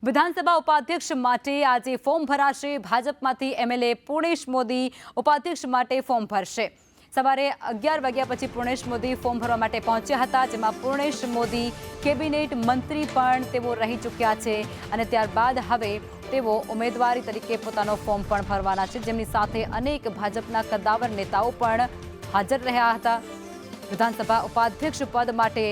વિધાનસભા ઉપાધ્યક્ષ માટે આજે ફોર્મ ભરાશે। ભાજપમાંથી એમએલએ પૂર્ણેશ મોદી ઉપાધ્યક્ષ માટે ફોર્મ ભરશે। સવારે 11 વાગ્યા પછી પૂર્ણેશ મોદી ફોર્મ ભરવા માટે પહોંચ્યા હતા, જેમાં પૂર્ણેશ મોદી કેબિનેટ મંત્રી પણ તેઓ રહી ચૂક્યા છે અને ત્યારબાદ હવે તેઓ ઉમેદવારી તરીકે પોતાનો ફોર્મ પણ ભરવાના છે, જેમની સાથે અનેક ભાજપના કદ્દાવર નેતાઓ પણ હાજર રહ્યા હતા। વિધાનસભા ઉપાધ્યક્ષ પદ માટે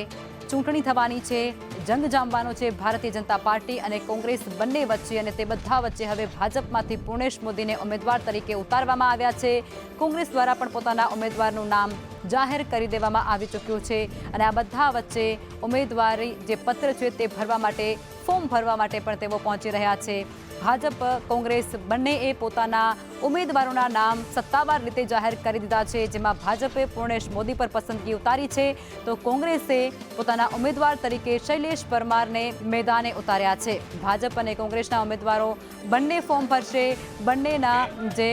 ચૂંટણી થવાની છે, જંગ જામવાનો છે ભારતીય જનતા પાર્ટી અને કોંગ્રેસ બંને વચ્ચે, અને તે બધા વચ્ચે હવે ભાજપમાંથી પૂર્ણેશ મોદીને ઉમેદવાર તરીકે ઉતારવામાં આવ્યા છે। કોંગ્રેસ દ્વારા પણ પોતાના ઉમેદવારનું નામ જાહેર કરી દેવામાં આવી ચૂક્યું છે અને આ બધા વચ્ચે ઉમેદવારી જે પત્ર છે તે ભરવા માટે, ફોર્મ ભરવા માટે પણ તેઓ પહોંચી રહ્યા છે। ભાજપ કોંગ્રેસ બંનેએ પોતાના ઉમેદવારોના નામ સત્તાવાર રીતે જાહેર કરી દીધા છે, જેમાં ભાજપે પૂર્ણેશ મોદી પર પસંદગી ઉતારી છે તો કોંગ્રેસે પોતાના ઉમેદવાર તરીકે શૈલેષ પરમારને મેદાને ઉતાર્યા છે। ભાજપ અને કોંગ્રેસના ઉમેદવારો બંને ફોર્મ ભરશે। બંનેના જે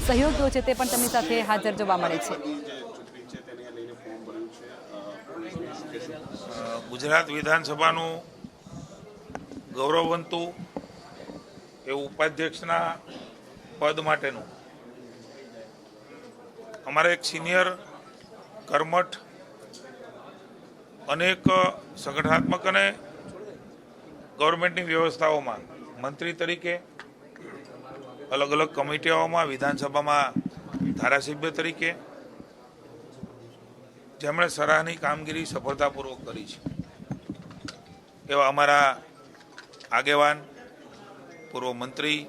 સહયોગીઓ છે તે પણ તેમની સાથે હાજર જોવા મળે છે। ગુજરાત વિધાનસભાનું ગૌરવવંતું એવું ઉપાધ્યક્ષના પદ માટેનું અમારા એક સિનિયર કર્મઠ અનેક સંગઠનાત્મક અને ગવર્મેન્ટની વ્યવસ્થાઓમાં મંત્રી તરીકે, અલગ અલગ કમિટીઓમાં, વિધાનસભામાં ધારાસભ્ય તરીકે જેમણે સરાહની કામગીરી સફળતાપૂર્વક કરી છે એવા અમારા આગેવાન પૂર્વ મંત્રી,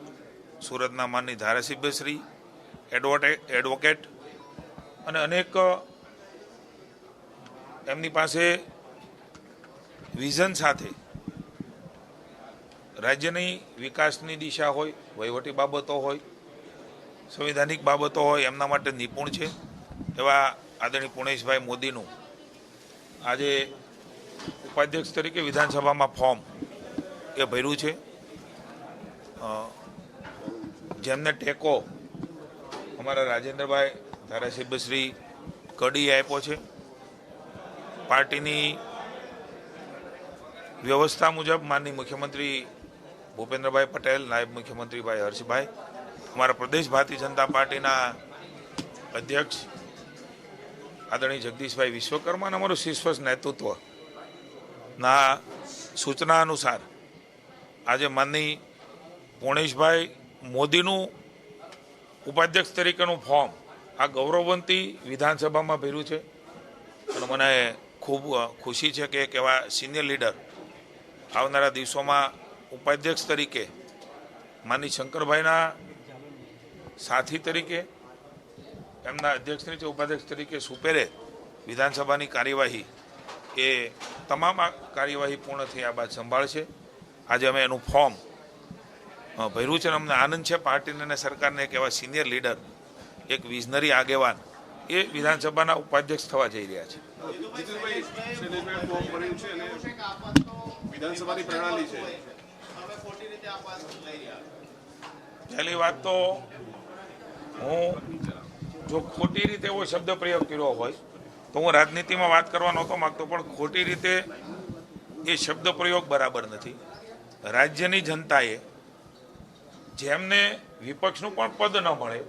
સુરતના માનની ધારાસભ્ય શ્રી, એડવોકેટ અને અનેક એમની પાસે વિઝન સાથે રાજ્યની વિકાસની દિશા હોય, વહીવટી બાબતો હોય, સંવિધાનિક બાબતો હોય, એમના માટે નિપુણ છે એવા આદરણીય પૂર્ણેશભાઈ મોદીનું આજે ઉપાધ્યક્ષ તરીકે વિધાનસભામાં ફોર્મ એ ભર્યું છે। જેમને ટેકો અમારા રાજેન્દ્રભાઈ ધારાસભ્ય શ્રી કડીએ આપ્યો છે। પાર્ટીની વ્યવસ્થા મુજબ માનનીય મુખ્યમંત્રી ભૂપેન્દ્રભાઈ પટેલ, નાયબ મુખ્યમંત્રી ભાઈ હર્ષભાઈ, અમારા પ્રદેશ ભારતીય જનતા પાર્ટીના અધ્યક્ષ આદરણીય જગદીશભાઈ વિશ્વકર્મા અને અમારું શીર્ષ નેતૃત્વના સૂચના અનુસાર આજે માનનીય પૂર્ણેશભાઈ મોદીનું ઉપાધ્યક્ષ તરીકેનું ફોર્મ આ ગૌરવવંતી વિધાનસભામાં ભર્યું છે અને મને ખૂબ ખુશી છે કે એક એવા સિનિયર લીડર આવનારા દિવસોમાં ઉપાધ્યક્ષ તરીકે માનનીય શંકરભાઈના સાથી તરીકે, એમના અધ્યક્ષ તરીકે, ઉપાધ્યક્ષ તરીકે સુપેરે વિધાનસભાની કાર્યવાહી એ તમામ કાર્યવાહી પૂર્ણ થયા બાદ સંભાળશે। આજે અમે એનું ફોર્મ ભર્યું છે અને અમને આનંદ છે પાર્ટીને અને સરકારને એક એવા સિનિયર લીડર, એક વિઝનરી આગેવાન એ વિધાનસભાના ઉપાધ્યક્ષ થવા જઈ રહ્યા છે। પહેલી વાત તો હું જો ખોટી રીતે એવો શબ્દ પ્રયોગ કર્યો હોય તો હું રાજનીતિમાં વાત કરવા નહોતો માગતો, પણ ખોટી રીતે એ શબ્દ પ્રયોગ બરાબર નથી। રાજ્યની જનતાએ જેમને વિપક્ષનું પણ પદ ન મળે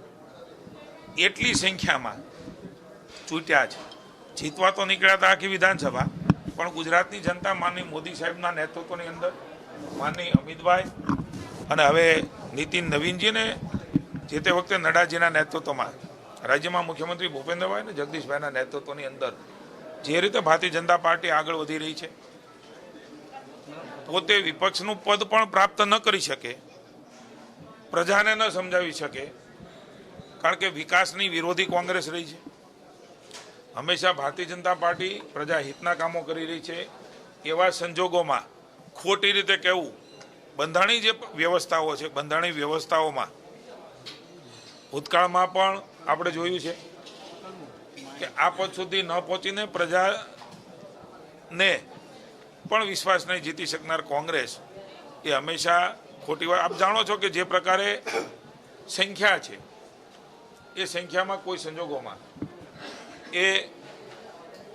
એટલી સંખ્યામાં ચૂંટ્યા છે। જીતવા તો નીકળ્યા હતા આખી વિધાનસભા, પણ ગુજરાતની જનતા માનનીય મોદી સાહેબના નેતૃત્વની અંદર, માનનીય અમિતભાઈ અને હવે નીતિન નવીનજીને જે તે વખતે નડ્ડાજીના નેતૃત્વમાં, રાજ્યમાં મુખ્યમંત્રી ભૂપેન્દ્રભાઈ અને જગદીશભાઈના નેતૃત્વની અંદર જે રીતે ભારતીય જનતા પાર્ટી આગળ વધી રહી છે, પોતે વિપક્ષનું પદ પણ પ્રાપ્ત ન કરી શકે, પ્રજાને ન સમજાવી શકે, કારણ કે વિકાસની વિરોધી કોંગ્રેસ રહી છે। હંમેશા ભારતીય જનતા પાર્ટી પ્રજા હિતના કામો કરી રહી છે। એવા સંજોગોમાં ખોટી રીતે કહેવું, બંધારણીય જે વ્યવસ્થાઓ છે, બંધારણીય વ્યવસ્થાઓમાં ભૂતકાળમાં પણ આપણે જોયું છે કે આ પદ સુધી ન પહોંચીને પ્રજાને પણ વિશ્વાસ નહીં જીતી શકનાર કોંગ્રેસ એ હંમેશા ખોટી વાત। આપ જાણો છો કે જે પ્રકારે સંખ્યા છે એ સંખ્યામાં કોઈ સંજોગોમાં એ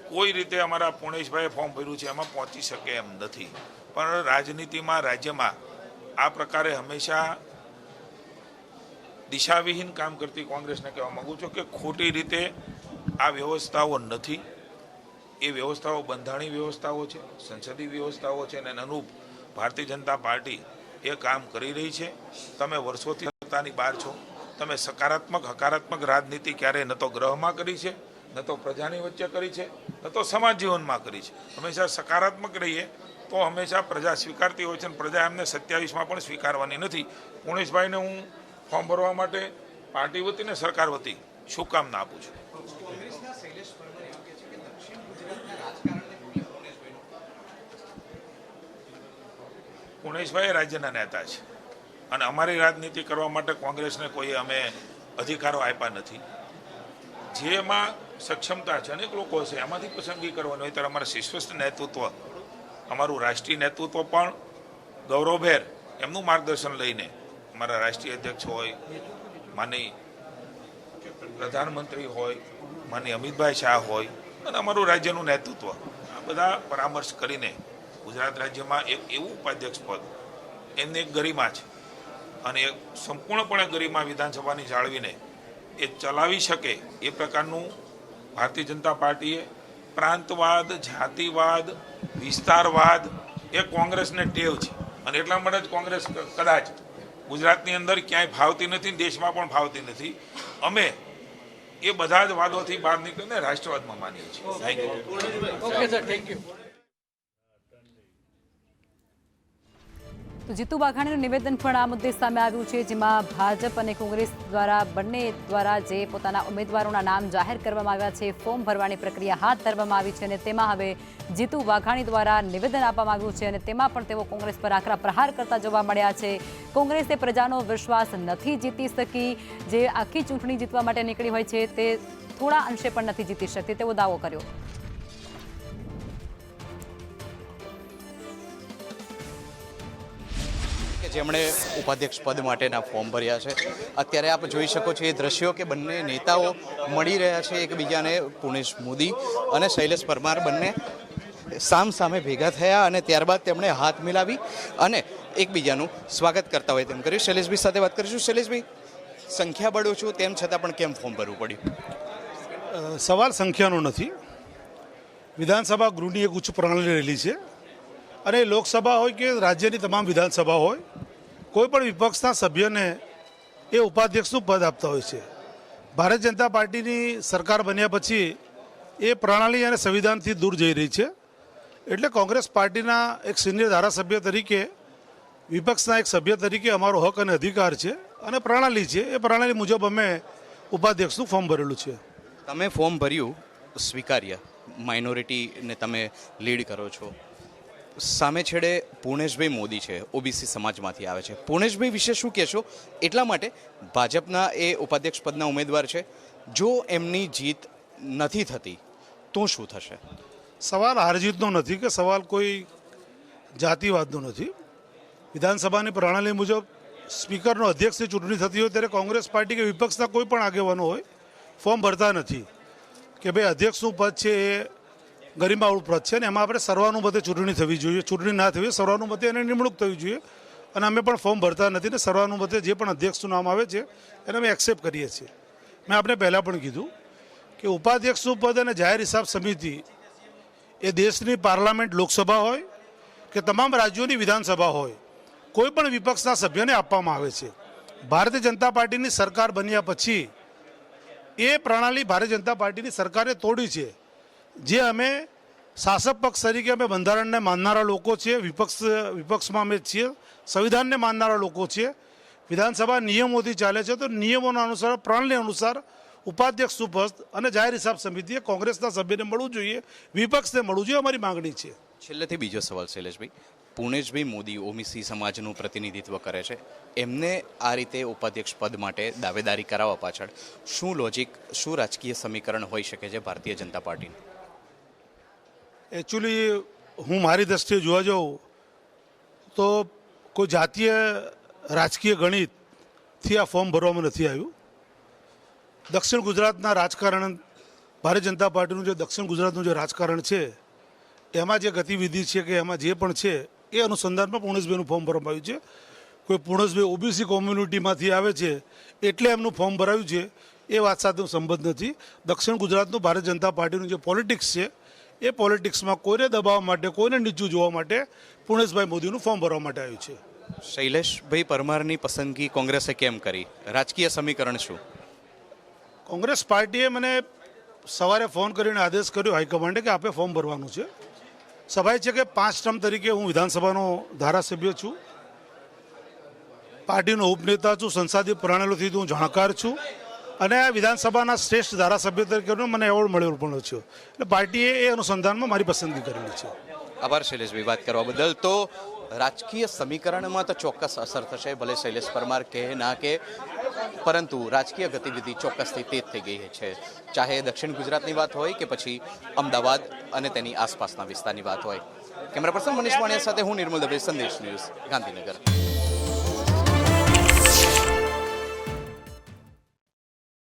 કોઈ રીતે અમારા પૂર્ણેશભાઈએ ફોર્મ ભર્યું છે એમાં પહોંચી શકે એમ નથી। પણ રાજનીતિમાં, રાજ્યમાં આ પ્રકારે હંમેશા દિશાવિહીન કામ કરતી કોંગ્રેસને કહેવા માંગુ છું કે ખોટી રીતે આ વ્યવસ્થાઓ નથી. એ વ્યવસ્થાઓ બંધારણીય વ્યવસ્થાઓ છે, સંસદીય વ્યવસ્થાઓ છે, અને અનુરૂપ ભારતીય જનતા પાર્ટી એ કામ કરી રહી છે. તમે વર્ષોથી સત્તાની બહાર છો. તમે સકારાત્મક હકારાત્મક રાજનીતિ ક્યારેય ન તો ગ્રહમાં કરી છે, ન તો પ્રજાની વચ્ચે કરી છે, ન તો સમાજ જીવનમાં કરી છે. હંમેશા સકારાત્મક રહીએ તો હંમેશા પ્રજા સ્વીકારતી હોય છે, અને પ્રજા એમને 27માં પણ સ્વીકારવાની નથી. પુણેશભાઈને હું ફોર્મ ભરવા માટે પાર્ટી વતી ને સરકાર વતી શુભકામના આપું છું. પુણેશભાઈ રાજ્યના નેતા છે, અને અમારી રાજનીતિ કરવા માટે કોંગ્રેસને કોઈ અમે અધિકારો આપ્યા નથી. જેમાં સક્ષમતા છે, અનેક લોકો છે, એમાંથી પસંદગી કરવાની હોય ત્યારે અમારા શીર્ષસ્થ નેતૃત્વ, અમારું રાષ્ટ્રીય નેતૃત્વ પણ ગૌરવભેર એમનું માર્ગદર્શન લઈને, અમારા રાષ્ટ્રીય અધ્યક્ષ હોય, માનની પ્રધાનમંત્રી હોય, માનની અમિતભાઈ શાહ હોય, અને અમારું રાજ્યનું નેતૃત્વ, આ બધા પરામર્શ કરીને ગુજરાત રાજ્યમાં એક એવું ઉપાધ્યક્ષ પદ, એમને એક ગરિમા છે, અને એ સંપૂર્ણપણે ગરિમા વિધાનસભાની જાળવીને એ ચલાવી શકે એ પ્રકારનું ભારતીય જનતા પાર્ટીએ પ્રાંતવાદ, જાતિવાદ, વિસ્તારવાદ એ કોંગ્રેસને ટેવ છે, અને એટલા માટે જ કોંગ્રેસ કદાચ ગુજરાતની અંદર ક્યાંય ફાવતી નથી, દેશમાં પણ ફાવતી નથી. અમે એ બધા જ વાદોથી બહાર નીકળીને રાષ્ટ્રવાદમાં માનીએ છીએ. Thank you. તો જીતુ વાઘાણીનું નિવેદન પણ આ મુદ્દે સામે આવ્યું છે, જેમાં ભાજપ અને કોંગ્રેસ દ્વારા બંને દ્વારા જે પોતાના ઉમેદવારોના નામ જાહેર કરવામાં આવ્યા છે, ફોર્મ ભરવાની પ્રક્રિયા હાથ ધરવામાં આવી છે, અને તેમાં હવે જીતુ વાઘાણી દ્વારા નિવેદન આપવામાં આવ્યું છે, અને તેમાં પણ તેઓ કોંગ્રેસ પર આકરા પ્રહાર કરતા જોવા મળ્યા છે. કોંગ્રેસે પ્રજાનો વિશ્વાસ નથી જીતી શકી, જે આખી ચૂંટણી જીતવા માટે નીકળી હોય છે તે થોડા અંશે પણ નથી જીતી શકતી તેવો દાવો કર્યો. જેમણે ઉપાધ્યક્ષ પદ માટેના ફોર્મ ભર્યા છે. અત્યારે આપ જોઈ શકો છો એ દ્રશ્યો કે બંને નેતાઓ મળી રહ્યા છે એકબીજાને. પુણેશ મોદી અને શૈલેષ પરમાર બંને સામ સામે ભેગા થયા અને ત્યારબાદ તેમણે હાથ મિલાવી અને એકબીજાનું સ્વાગત કરતા હોય તેમ કર્યું. શૈલેષભાઈ સાથે વાત કરીશું. શૈલેષભાઈ, સંખ્યાબળો છું તેમ છતાં પણ કેમ ફોર્મ ભરવું પડ્યું? સવાલ સંખ્યાનો નથી. વિધાનસભા ગૃહની એક ઉચ્ચ પ્રણાલી રહેલી છે, અને લોકસભા હોય કે રાજ્યની તમામ વિધાનસભા હોય, કોઈ પણ વિપક્ષના સભ્યને એ ઉપાધ્યક્ષનું પદ આપતા હોય છે. ભારતીય જનતા પાર્ટીની સરકાર બન્યા પછી એ પ્રણાલી અને સંવિધાનથી દૂર જઈ રહી છે. એટલે કોંગ્રેસ પાર્ટીના એક સિનિયર ધારાસભ્ય તરીકે, વિપક્ષના એક સભ્ય તરીકે અમારો હક અને અધિકાર છે, અને પ્રણાલી છે, એ પ્રણાલી મુજબ અમે ઉપાધ્યક્ષનું ફોર્મ ભરેલું છે. તમે ફોર્મ ભર્યું, સ્વીકાર્ય, માઇનોરિટીને તમે લીડ કરો છો. સામે છેડે પુણેશભાઈ મોદી છે, ઓબીસી સમાજમાંથી આવે છે. પુણેશભાઈ વિશે શું કહેશો? એટલા માટે ભાજપના એ ઉપાધ્યક્ષ પદના ઉમેદવાર છે. જો એમની જીત નથી થતી તો શું થશે? સવાલ હારજીતનો નથી કે સવાલ કોઈ જાતિવાદનો નથી. વિધાનસભાની પ્રણાલી મુજબ સ્પીકરનો અધ્યક્ષની ચૂંટણી થતી હોય ત્યારે કોંગ્રેસ પાર્ટી કે વિપક્ષના કોઈ પણ આગેવાનો હોય ફોર્મ ભરતા નથી કે ભાઈ અધ્યક્ષનું પદ છે એ ગરિમાવાળું પદ છે, ને એમાં આપણે સર્વાનુમતે ચૂંટણી થવી જોઈએ. ચૂંટણી ના થવી, સર્વાનુમતે એને નિમણૂક થવી જોઈએ, અને અમે પણ ફોર્મ ભરતા નથી, ને સર્વાનુમતે જે પણ અધ્યક્ષનું નામ આવે છે એને અમે એક્સેપ્ટ કરીએ છીએ. મેં આપણે પહેલાં પણ કીધું કે ઉપાધ્યક્ષનું પદ અને જાહેર હિસાબ સમિતિ એ દેશની પાર્લામેન્ટ, લોકસભા હોય કે તમામ રાજ્યોની વિધાનસભા હોય, કોઈ પણ વિપક્ષના સભ્યને આપવામાં આવે છે. ભારતીય જનતા પાર્ટીની સરકાર બન્યા પછી એ પ્રણાલી ભારતીય જનતા પાર્ટીની સરકારે તોડી છે. જે અમે શાસક પક્ષ તરીકે અમે બંધારણને માનનારા લોકો છીએ, વિપક્ષમાં અમે છીએ, સંવિધાનને માનનારા લોકો છીએ. વિધાનસભા નિયમોથી ચાલે છે, તો નિયમોના અનુસાર, પ્રણાલી અનુસાર ઉપાધ્યક્ષનું પદ અને જાહેર હિસાબ સમિતિએ કોંગ્રેસના સભ્યને મળવું જોઈએ, વિપક્ષને મળવું જોઈએ, અમારી માંગણી છે. છેલ્લેથી બીજો સવાલ શૈલેષભાઈ, પુણેશભાઈ મોદી ઓબીસી સમાજનું પ્રતિનિધિત્વ કરે છે, એમને આ રીતે ઉપાધ્યક્ષ પદ માટે દાવેદારી કરાવવા પાછળ શું લોજિક, શું રાજકીય સમીકરણ હોઈ શકે છે ભારતીય જનતા પાર્ટીનું? એકચ્યુઅલી હું મારી દ્રષ્ટિએ જોવા જાઉં તો કોઈ જાતીય રાજકીય ગણિતથી આ ફોર્મ ભરવામાં નથી આવ્યું. દક્ષિણ ગુજરાતના રાજકારણ, ભારતીય જનતા પાર્ટીનું જે દક્ષિણ ગુજરાતનું જે રાજકારણ છે એમાં જે ગતિવિધિ છે કે એમાં જે પણ છે એ અનુસંધાનમાં પુણેશભાઈનું ફોર્મ ભરવામાં આવ્યું છે. કોઈ પૂર્ણેશભાઈ ઓબીસી કોમ્યુનિટીમાંથી આવે છે એટલે એમનું ફોર્મ ભરાયું છે એ વાત સાથે હું સંબંધ નથી. દક્ષિણ ગુજરાતનું ભારતીય જનતા પાર્ટીનું જે પોલિટિક્સ છે એ પોલિટિક્સમાં કોઈને દબાવવા માટે, કોઈને નીચું જોવા માટે પૂર્ણેશભાઈ મોદીનું ફોર્મ ભરવા માટે આવ્યું છે. શૈલેષભાઈ પરમારની પસંદગી કોંગ્રેસે કેમ કરી? રાજકીય સમીકરણ શું? કોંગ્રેસ પાર્ટીએ મને સવારે ફોન કરીને આદેશ કર્યો હાઈકમાન્ડે કે આપે ફોર્મ ભરવાનું છે. સ્વાભાવિક છે કે 5 ટર્મ તરીકે હું વિધાનસભાનો ધારાસભ્ય છું, પાર્ટીનો ઉપનેતા છું, સંસદીય પ્રણાલીથી હું જાણકાર છું અને આ વિધાનસભાના શ્રેષ્ઠ ધારાસભ્ય તરીકેનો મને એવોર્ડ મળેલો પણ છે. એટલે પાર્ટીએ એ અનુસંધાનમાં મારી પસંદગી કરેલી છે. આભાર શૈલેષભાઈ વાત કરવા બદલ. તો રાજકીય સમીકરણમાં તો ચોક્કસ અસર થશે, ભલે શૈલેષ પરમાર કહે ના કે, પરંતુ રાજકીય ગતિવિધિ ચોક્કસથી તેજ થઈ ગઈ છે. ચાહે દક્ષિણ ગુજરાતની વાત હોય કે પછી અમદાવાદ અને તેની આસપાસના વિસ્તારની વાત હોય. કેમેરા પર્સન મનીષ વાણિયા સાથે હું નિર્મલ દવે, સંદેશ ન્યૂઝ, ગાંધીનગર.